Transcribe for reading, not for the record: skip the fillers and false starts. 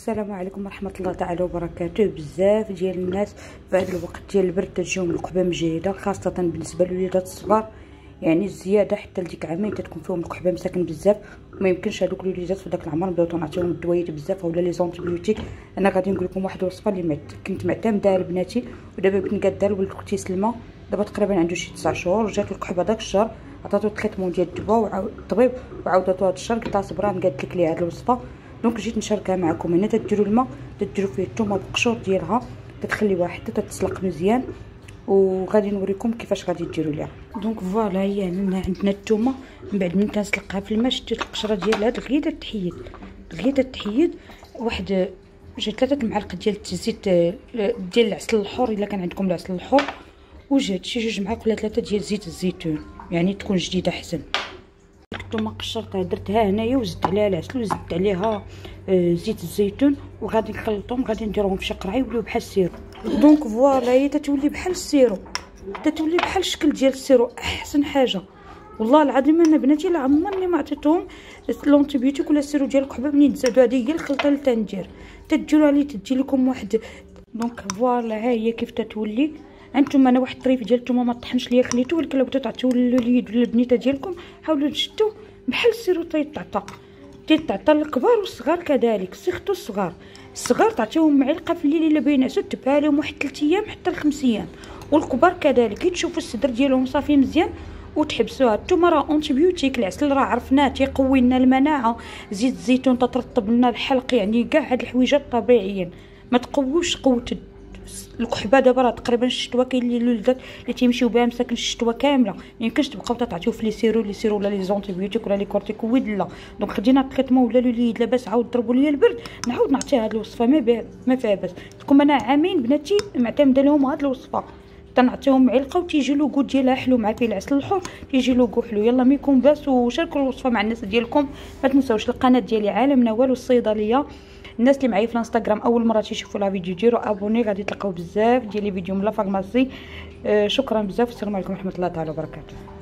السلام عليكم ورحمه الله تعالى وبركاته. بزاف ديال الناس في هذا الوقت ديال البرد تجيهم القحبه مجهده، خاصه بالنسبه للوليدات الصغار، يعني الزياده حتى لديك عامين تتكون فيهم القحبه مساكن بزاف. وما يمكنش هذوك الوليدات في داك العمر نبداو نعطيهم الدويات بزاف ولا لي زونتيبيوتيك. انا غادي نقول لكم واحد الوصفه اللي كنت معتمدها لبناتي ودابا بغيت نقادها لولد اختي سلمى. دابا تقريبا عنده شي 9 شهور، جات القحبه داك الشهر، عطاتو التريتمون ديال الطبيب وعاوداتو هذا الشهر. قلت لها صبرا نقادت لك ليه هذه الوصفه، دونك جيت نشاركها معكم. هنا تديروا الماء، تديروا فيه الثومه بالقشور ديالها، تخليوها حتى تتسلق مزيان، وغادي نوريكم كيفاش غادي ديروا ليها. دونك فوالا هي عندنا الثومه. من بعد من كنسلقها في الماء شديت القشره ديالها دغيا تحيد واحد 3 معالق ديال الزيت ديال العسل الحر الا كان عندكم العسل الحر، وجات شي 2 معالق ولا 3 ديال زيت الزيتون، يعني تكون جديده احسن. الثومه قشرتها درتها هنايا وزدت عليها العسل وزدت عليها زيت الزيتون، وغادي نخلطهم، غادي نديرهم في شي قرعه يوليو بحال السيرو. دونك فوالا هي تتولي بحال السيرو، تتولي بحال الشكل ديال السيرو. احسن حاجه والله العظيم انا بناتي لا عمرني ما عطيتهم لونتيبيوتيك ولا السيرو ديال القحبه منين تزادوا. هذه هي الخلطه اللي تندير، تديروها لي تجي لكم واحد. دونك فوالا ها هي كيف تتولي. انتم انا واحد الطريف ديال الثومه ما طحنش ليا خليته، ولكن لو بغيتو تعطيو للوليد ولا البنيته ديالكم حاولوا تشدوا بحال السيرو تيتعطى للكبار والصغار كذلك. سيختو الصغار تعطيوهم معلقه في الليل الا بين عسل، تبقى لهم واحد 3 ايام حتى ل5 ايام، والكبار كذلك. كي تشوفوا الصدر ديالهم صافي مزيان وتحبسوها. الثومه راه اونتيبيوتيك، العسل راه عرفناه تيقوي لنا المناعه، زيت الزيتون تترطب لنا الحلق، يعني كاع هاد الحويجات طبيعيين ما تقووش قوه القحبه. دابا راه تقريبا الشتوى كاين اللي الوليدات اللي تيمشيو بها مساكن الشتوى كامله، ما يمكنش تبقاو تعطيو في لي سيرو ولا لي زونتيبيوتيك ولا لي كورتيكويد، لا. دونك خدينا التريتمون ولا الوليد لاباس عاود ضربوا ليا البرد، نعاود نعطيه هذه الوصفه ما فيها باس. لكم انا عامين بناتي معتمده لهم هذه الوصفه، تنعطيهم معلقه وتيجي له كو ديالها حلو مع فيه العسل الحر، تيجي له كو حلو. يلا ما يكون باس، وشاركوا الوصفه مع الناس ديالكم. ما تنساوش القناه ديالي عالم نوال والصيدليه. الناس اللي معايا في الانستغرام اول مره تيشوفوا لا فيديو ديروا ابوني، غادي تلقاو بزاف ديال لي فيديو من لا فارماسي. شكرا بزاف، والسلام عليكم ورحمه الله تعالى وبركاته.